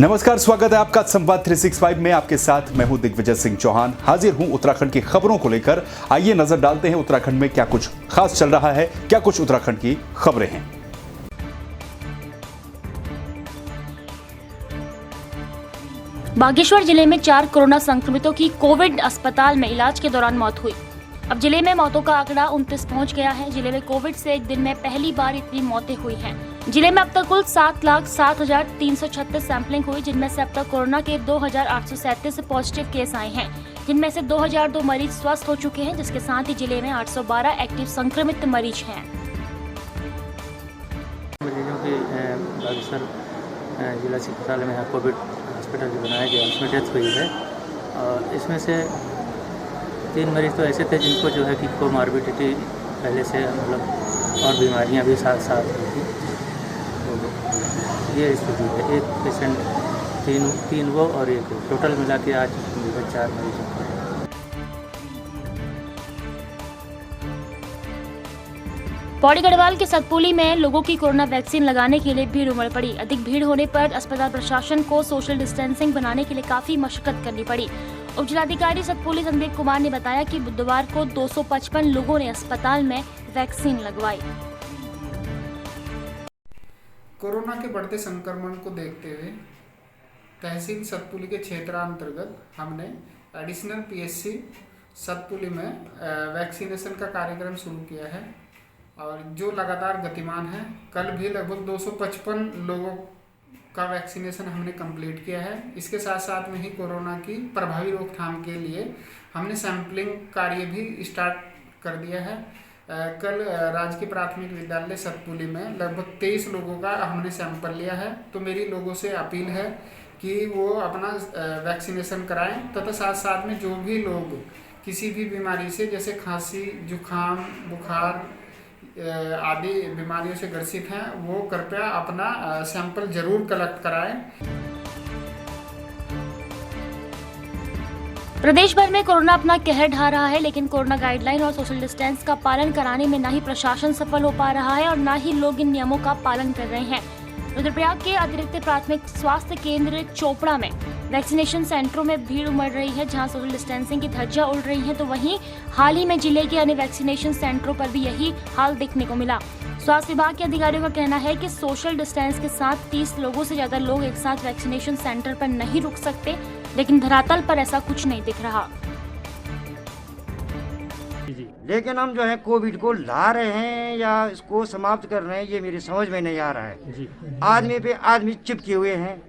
नमस्कार, स्वागत है आपका संवाद 365 में। आपके साथ मैं हूं दिग्विजय सिंह चौहान। हाजिर हूं उत्तराखंड की खबरों को लेकर। आइए नजर डालते हैं उत्तराखंड में क्या कुछ खास चल रहा है, क्या कुछ उत्तराखंड की खबरें हैं। बागेश्वर जिले में 4 कोरोना संक्रमितों की कोविड अस्पताल में इलाज के दौरान मौत हुई। अब जिले में मौतों का आंकड़ा 29 पहुंच गया है। जिले में कोविड से एक दिन में पहली बार इतनी मौतें हुई हैं। जिले में अब तक कुल 7,07,336 सैंपलिंग हुई, जिनमें से अब तक कोरोना के 2,837 पॉजिटिव केस आए हैं, जिनमें से 2,002 मरीज स्वस्थ हो चुके हैं, जिसके साथ ही जिले में 812 एक्टिव संक्रमित मरीज हैं। मरीजों की बागेश्वर जिला चिकित्सालय में कोविड हॉस्पिटल जो बनाया गया उसमें डेथ हुई है। और इसमें से 3 मरीज तो ऐसे थे जिनको जो है कि कोमॉर्बिडिटी पहले से मतलब और बीमारियां भी साथ साथ हुई थी। तो ये स्थिति है। एक पेशेंट तीन वो और एक टोटल मिला के आज 4 मरीजों का। पौड़ी गढ़वाल के सतपुली में लोगों की कोरोना वैक्सीन लगाने के लिए भीड़ उमड़ पड़ी। अधिक भीड़ होने पर अस्पताल प्रशासन को सोशल डिस्टेंसिंग बनाने के लिए काफी मशक्कत करनी पड़ी। उप जिलाधिकारी सतपुली संदीप कुमार ने बताया कि बुधवार को 255 लोगों ने अस्पताल में वैक्सीन लगवाई। कोरोना के बढ़ते संक्रमण को देखते हुए तहसील सतपुली के क्षेत्रांतर्गत हमने एडिशनल पीएचसी सतपुली में वैक्सीनेशन का कार्यक्रम शुरू किया है और जो लगातार गतिमान है। कल भी लगभग 255 लोगों का वैक्सीनेशन हमने कंप्लीट किया है। इसके साथ साथ में ही कोरोना की प्रभावी रोकथाम के लिए हमने सैंपलिंग कार्य भी स्टार्ट कर दिया है। कल राजकीय प्राथमिक विद्यालय सतपुली में लगभग 23 लोगों का हमने सैंपल लिया है। तो मेरी लोगों से अपील है कि वो अपना वैक्सीनेशन कराएं तथा साथ साथ में जो भी लोग किसी भी बीमारी से जैसे खांसी, जुखाम, बुखार आदि बीमारियों से ग्रसित हैं वो कृपया अपना सैंपल जरूर कलेक्ट कराएं। प्रदेश भर में कोरोना अपना कहर ढा रहा है, लेकिन कोरोना गाइडलाइन और सोशल डिस्टेंस का पालन कराने में न ही प्रशासन सफल हो पा रहा है और न ही लोग इन नियमों का पालन कर रहे हैं। रुद्रप्रयाग के अतिरिक्त प्राथमिक स्वास्थ्य केंद्र चोपड़ा में वैक्सीनेशन सेंटरों में भीड़ उमड़ रही है, जहां सोशल डिस्टेंसिंग की धज्जियां उड़ रही हैं, तो वहीं हाल ही में जिले के अन्य वैक्सीनेशन सेंटरों पर भी यही हाल देखने को मिला। स्वास्थ्य विभाग के अधिकारियों का कहना है कि सोशल डिस्टेंस के साथ 30 लोगों से ज्यादा लोग एक साथ वैक्सीनेशन सेंटर पर नहीं रुक सकते, लेकिन धरातल पर ऐसा कुछ नहीं दिख रहा। लेकिन हम जो है कोविड को ला रहे हैं या इसको समाप्त कर रहे हैं, ये मेरी समझ में नहीं आ रहा है। आदमी पे आदमी चिपके हुए हैं,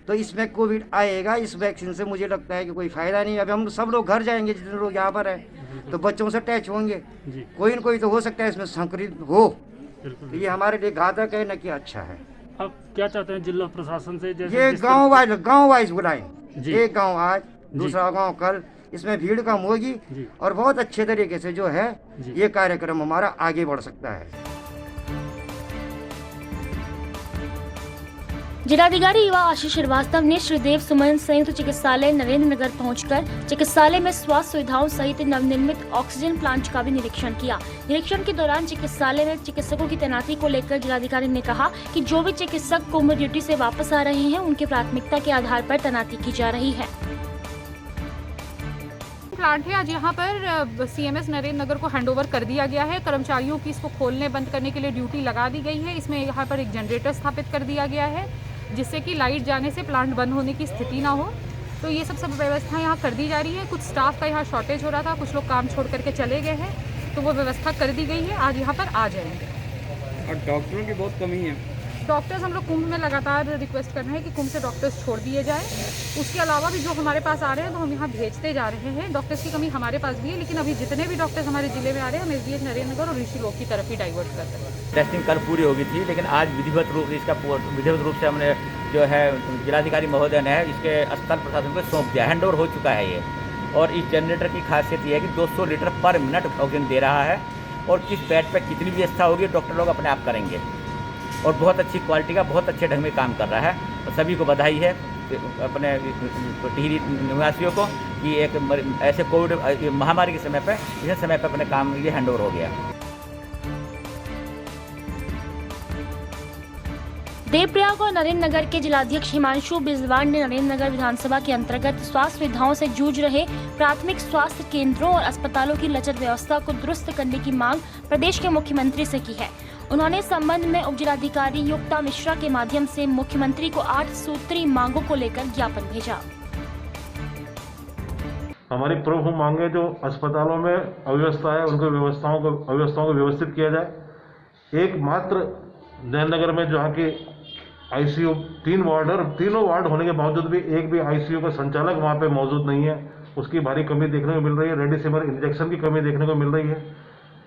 तो इसमें कोविड आएगा। इस वैक्सीन से मुझे लगता है कि कोई फायदा नहीं। अभी हम सब लोग घर जाएंगे, जितने लोग यहाँ पर हैं, तो बच्चों से टच होंगे, कोई न कोई तो हो सकता है इसमें संक्रमित हो। तो ये हमारे लिए घातक है, न कि अच्छा है। अब क्या चाहते हैं जिला प्रशासन से? ये गाँव वाइज बुलाएं, एक गाँव आज, दूसरा गाँव कल, इसमें भीड़ कम होगी और बहुत अच्छे तरीके से जो है ये कार्यक्रम हमारा आगे बढ़ सकता है। जिलाधिकारी युवा आशीष श्रीवास्तव ने श्रीदेव सुमन संयुक्त चिकित्सालय नरेंद्र नगर पहुंचकर चिकित्सालय में स्वास्थ्य सुविधाओं सहित नवनिर्मित ऑक्सीजन प्लांट का भी निरीक्षण किया। निरीक्षण के दौरान चिकित्सालय में चिकित्सकों की तैनाती को लेकर जिलाधिकारी ने कहा कि जो भी चिकित्सक कोविड ड्यूटी से वापस आ रहे हैं, उनकी प्राथमिकता के आधार पर तैनाती की जा रही है। प्लांट है, आज यहाँ पर सीएमएस नरेंद्र नगर को हैंडओवर कर दिया गया है। कर्मचारियों की इसको खोलने बंद करने के लिए ड्यूटी लगा दी गई है। इसमें यहाँ पर एक जनरेटर स्थापित कर दिया गया है, जिससे कि लाइट जाने से प्लांट बंद होने की स्थिति ना हो। तो ये सब व्यवस्था यहाँ कर दी जा रही है। कुछ स्टाफ का यहाँ शॉर्टेज हो रहा था, कुछ लोग काम छोड़ करके चले गए हैं, तो वो व्यवस्था कर दी गई है। आज यहाँ पर आ जाएंगे। और डॉक्टरों की बहुत कमी है। डॉक्टर्स हम लोग कुंभ में लगातार रिक्वेस्ट कर रहे हैं कि कुंभ से डॉक्टर्स छोड़ दिए जाएं। उसके अलावा भी जो हमारे पास आ रहे हैं तो हम यहाँ भेजते जा रहे हैं। डॉक्टर्स की कमी हमारे पास भी है, लेकिन अभी जितने भी डॉक्टर्स हमारे जिले में आ रहे हैं हम एसडीएच नरेंद्र नगर और ऋषि लोक की तरफ ही डाइवर्ट कर रहे हैं। टेस्टिंग कल पूरी हो गई थी, लेकिन आज विधिवत रूप से हमने जो है जिलाधिकारी महोदय ने इसके अस्पताल प्रशासन को सौंप दिया, हैंड ओवर हो चुका है ये। और इस जनरेटर की खासियत ये है कि 200 लीटर पर मिनट ऑक्सीजन दे रहा है और किस बेड पर कितनी व्यवस्था होगी डॉक्टर लोग अपने आप करेंगे और बहुत अच्छी क्वालिटी का बहुत अच्छे ढंग में काम कर रहा है। और सभी को बधाई है अपने टिहरी निवासियों को कि एक ऐसे कोविड महामारी के समय पर इस समय पर अपने काम ये हैंडओवर हो गया। देवप्रयाग और नरेंद्र नगर के जिलाध्यक्ष हिमांशु बिजवाड़ ने नरेंद्र नगर विधानसभा के अंतर्गत स्वास्थ्य सुविधाओं से जूझ रहे प्राथमिक स्वास्थ्य केंद्रों और अस्पतालों की लचर व्यवस्था को दुरुस्त करने की मांग प्रदेश के मुख्यमंत्री से की है। उन्होंने इस संबंध में उप जिलाधिकारी युक्ता मिश्रा के माध्यम से मुख्यमंत्री को 8 सूत्री मांगों को लेकर ज्ञापन भेजा। हमारी प्रमुख मांगे जो अस्पतालों में अव्यवस्था है, उनको अव्यवस्थाओं को व्यवस्थित किया जाए। एकमात्र नरेंद्र नगर में जहाँ की आईसीयू 3 वार्ड और तीनों वार्ड होने के बावजूद भी एक भी आईसीयू का संचालक वहाँ पे मौजूद नहीं है, उसकी भारी कमी देखने को मिल रही है। रेमडेसिविर इंजेक्शन की कमी देखने को मिल रही है,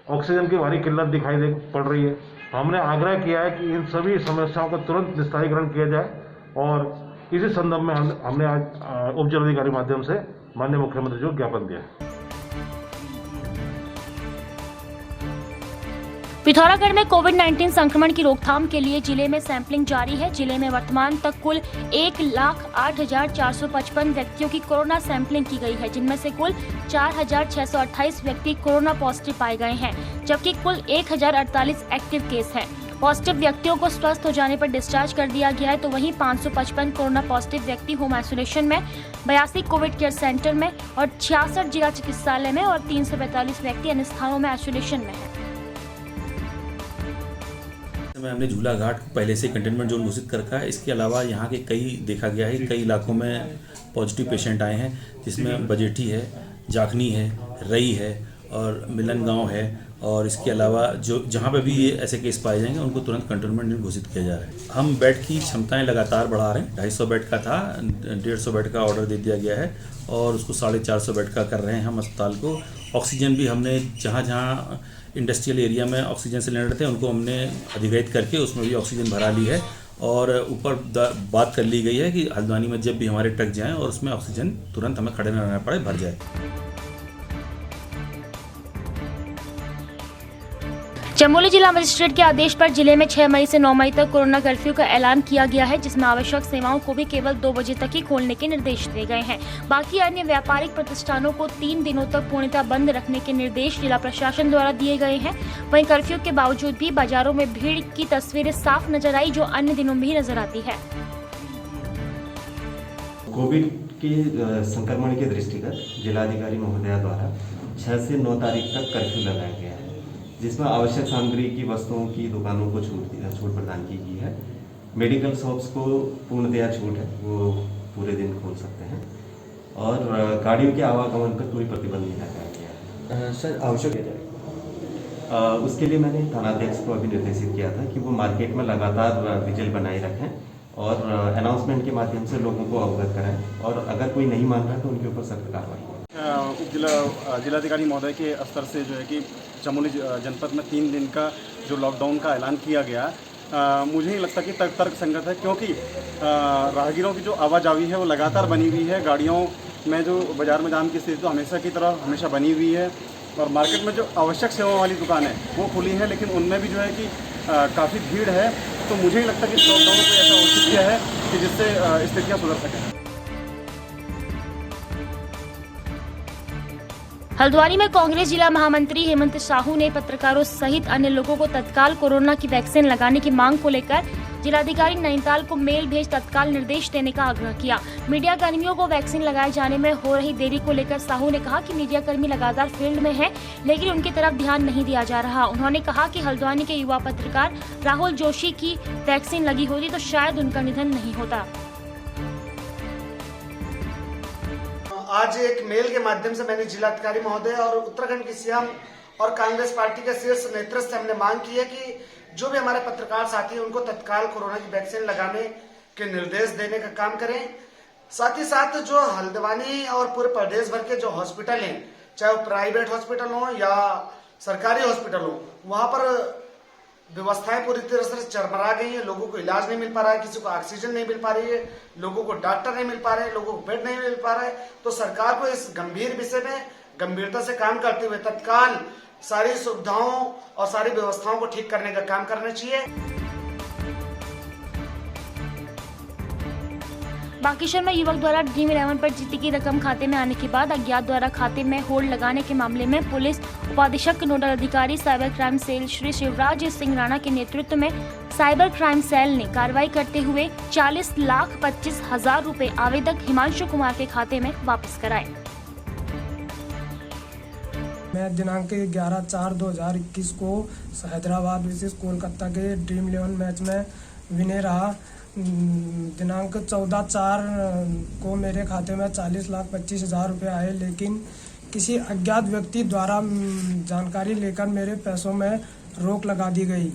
ऑक्सीजन की भारी किल्लत दिखाई पड़ रही है। हमने आग्रह किया है कि इन सभी समस्याओं का तुरंत निस्तारीकरण किया जाए और इसी संदर्भ में हमने आज उप जिलाधिकारी माध्यम से माननीय मुख्यमंत्री जी को ज्ञापन दिया है। पिथौरागढ़ में कोविड-19 संक्रमण की रोकथाम के लिए जिले में सैंपलिंग जारी है। जिले में वर्तमान तक कुल 1,08,455 व्यक्तियों की कोरोना सैंपलिंग की गई है, जिनमें से कुल 4,628 व्यक्ति कोरोना पॉजिटिव पाए गए हैं, जबकि कुल 1,048 एक्टिव केस हैं। पॉजिटिव व्यक्तियों को स्वस्थ हो जाने पर डिस्चार्ज कर दिया गया है, तो वहीं 555 कोरोना पॉजिटिव व्यक्ति होम आइसोलेशन में, 82 कोविड केयर सेंटर में और 66 जिला चिकित्सालय में और 345 व्यक्ति अन्य स्थानों में आइसोलेशन में है। हमने झूला घाट पहले से कंटेनमेंट जोन घोषित कर रखा है। इसके अलावा यहाँ के देखा गया है कई इलाकों में पॉजिटिव पेशेंट आए हैं, जिसमें बजेठी है, जाखनी है, रई है और मिलन गांव है। और इसके अलावा जो जहाँ पे भी ये ऐसे केस पाए जाएंगे उनको तुरंत कंटेनमेंट जोन घोषित किया जा रहा है। हम बेड की क्षमताएं लगातार बढ़ा रहे हैं। 250 बेड का था, 150 बेड का ऑर्डर दे दिया गया है और उसको 450 बेड का कर रहे हैं हम अस्पताल को। ऑक्सीजन भी हमने जहाँ इंडस्ट्रियल एरिया में ऑक्सीजन सिलेंडर थे उनको हमने अधिग्रहित करके उसमें भी ऑक्सीजन भरा ली है और ऊपर बात कर ली गई है कि हल्द्वानी में जब भी हमारे ट्रक जाएं और उसमें ऑक्सीजन तुरंत हमें खड़े न रहना पड़े, भर जाए। चमोली जिला मजिस्ट्रेट के आदेश पर जिले में 6 मई से 9 मई तक कोरोना कर्फ्यू का ऐलान किया गया है, जिसमें आवश्यक सेवाओं को भी केवल 2 बजे तक ही खोलने के निर्देश दिए गए हैं। बाकी अन्य व्यापारिक प्रतिष्ठानों को 3 दिनों तक पूर्णतः बंद रखने के निर्देश जिला प्रशासन द्वारा दिए गए हैं। वहीं कर्फ्यू के बावजूद भी बाजारों में भीड़ की तस्वीरें साफ नजर आई, जो अन्य दिनों में भी नजर आती है। कोविड के संक्रमण के दृष्टिगत जिलाधिकारी महोदया द्वारा 6 से 9 तारीख तक कर्फ्यू लगाया गया है, जिसमें आवश्यक सामग्री की वस्तुओं की दुकानों को छूट प्रदान की गई है। मेडिकल शॉप्स को पूर्णतया छूट है, वो पूरे दिन खोल सकते हैं और गाड़ियों के आवागमन पर कोई प्रतिबंध नहीं लगाया गया है। सर आवश्यक है उसके लिए मैंने थानाध्यक्ष को अभी निर्देशित किया था कि वो मार्केट में लगातार विजिल बनाए रखें और अनाउंसमेंट के माध्यम से लोगों को अवगत कराएं और अगर कोई नहीं मान रहा तो उनके ऊपर सख्त कार्रवाई। जिलाधिकारी महोदय के स्तर से जो है कि चमोली जनपद में 3 दिन का जो लॉकडाउन का ऐलान किया गया, मुझे नहीं लगता कि तर्क संगत है, क्योंकि राहगीरों की जो आवाजाही है वो लगातार बनी हुई है। गाड़ियों में जो बाजार में जाम की स्थिति तो हमेशा की तरह हमेशा बनी हुई है और मार्केट में जो आवश्यक सेवाओं वाली दुकानें वो खुली हैं, लेकिन उनमें भी जो है कि काफ़ी भीड़ है। तो मुझे नहीं लगता कि इस लॉकडाउन को ऐसा उचित किया है कि जिससे स्थितियाँ सुधर सकें। हल्द्वानी में कांग्रेस जिला महामंत्री हेमंत साहू ने पत्रकारों सहित अन्य लोगों को तत्काल कोरोना की वैक्सीन लगाने की मांग को लेकर जिलाधिकारी नैनीताल को मेल भेज तत्काल निर्देश देने का आग्रह किया। मीडिया कर्मियों को वैक्सीन लगाए जाने में हो रही देरी को लेकर साहू ने कहा कि मीडिया कर्मी लगातार फील्ड में हैं, लेकिन उनकी तरफ ध्यान नहीं दिया जा रहा। उन्होंने कहा कि हल्द्वानी के युवा पत्रकार राहुल जोशी की वैक्सीन लगी होती तो शायद उनका निधन नहीं होता। आज एक मेल के माध्यम से मैंने जिलाधिकारी महोदय और उत्तराखंड की सीएम और कांग्रेस पार्टी के शीर्ष नेतृत्व से हमने मांग की है कि जो भी हमारे पत्रकार साथी हैं उनको तत्काल कोरोना की वैक्सीन लगाने के निर्देश देने का काम करें। साथ ही साथ जो हल्द्वानी और पूरे प्रदेश भर के जो हॉस्पिटल हैं, चाहे वो प्राइवेट हॉस्पिटल हो या सरकारी हॉस्पिटल हो, वहां पर व्यवस्थाएं पूरी तरह से चरमरा गई हैं। लोगों को इलाज नहीं मिल पा रहा है, किसी को ऑक्सीजन नहीं मिल पा रही है, लोगों को डॉक्टर नहीं मिल पा रहे, लोगों को बेड नहीं मिल पा रहा है। तो सरकार को इस गंभीर विषय में गंभीरता से काम करते हुए तत्काल सारी सुविधाओं और सारी व्यवस्थाओं को ठीक करने का काम करना चाहिए। बागेश्वर में युवक द्वारा ड्रीम 11 पर जीती की रकम खाते में आने के बाद अज्ञात द्वारा खाते में होल्ड लगाने के मामले में पुलिस उपाधीक्षक नोडल अधिकारी cyber crime cell Shri Shivraj Singh Rana के नेतृत्व में साइबर क्राइम सेल ने कार्रवाई करते हुए 40,25,000 रुपए आवेदक हिमांशु कुमार के खाते में वापस कराए। मैं दिनांक 11/4/2021 को हैदराबाद वर्सेस कोलकाता के ड्रीम 11 मैच में विनर रहा। दिनांक 14/4 को मेरे खाते में 40,25,000 रुपये आए, लेकिन किसी अज्ञात व्यक्ति द्वारा जानकारी लेकर मेरे पैसों में रोक लगा दी गई,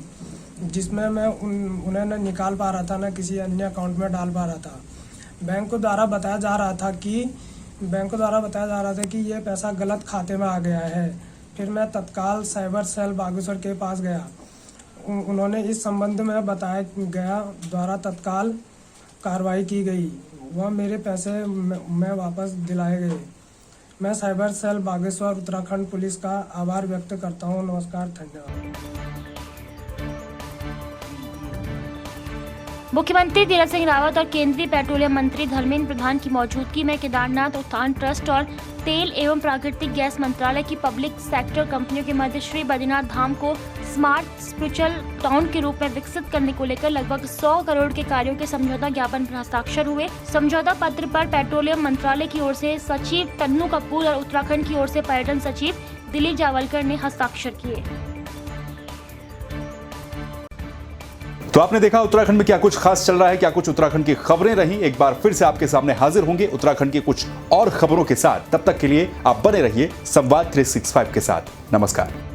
जिसमें मैं उन्हें न निकाल पा रहा था न किसी अन्य अकाउंट में डाल पा रहा था। बैंक द्वारा बताया जा रहा था कि ये पैसा गलत खाते में आ गया है। फिर मैं तत्काल साइबर सेल बागेश्वर के पास गया। उन्होंने इस संबंध में बताया गया द्वारा तत्काल कार्रवाई की गई। वह मेरे पैसे मैं वापस दिलाए गए। मैं cyber cell Bageshwar Uttarakhand police का आभार व्यक्त करता हूँ। नमस्कार, धन्यवाद। मुख्यमंत्री तीरथ सिंह रावत और केंद्रीय पेट्रोलियम मंत्री धर्मेंद्र प्रधान की मौजूदगी में केदारनाथ उत्थान ट्रस्ट और तेल एवं प्राकृतिक गैस मंत्रालय की पब्लिक सेक्टर कंपनियों के मध्य श्री बद्रीनाथ धाम को स्मार्ट स्पिरिचुअल टाउन के रूप में विकसित करने को लेकर लगभग 100 करोड़ के कार्यों के समझौता ज्ञापन पर हस्ताक्षर हुए। समझौता पत्र पर पेट्रोलियम मंत्रालय की ओर से सचिव तन्नू कपूर और उत्तराखंड की ओर से पर्यटन सचिव दिलीप जावलकर ने हस्ताक्षर किए। तो आपने देखा उत्तराखंड में क्या कुछ खास चल रहा है, क्या कुछ उत्तराखंड की खबरें रही। एक बार फिर से आपके सामने हाजिर होंगे उत्तराखंड की कुछ और खबरों के साथ। तब तक के लिए आप बने रहिए संवाद 365 के साथ। नमस्कार।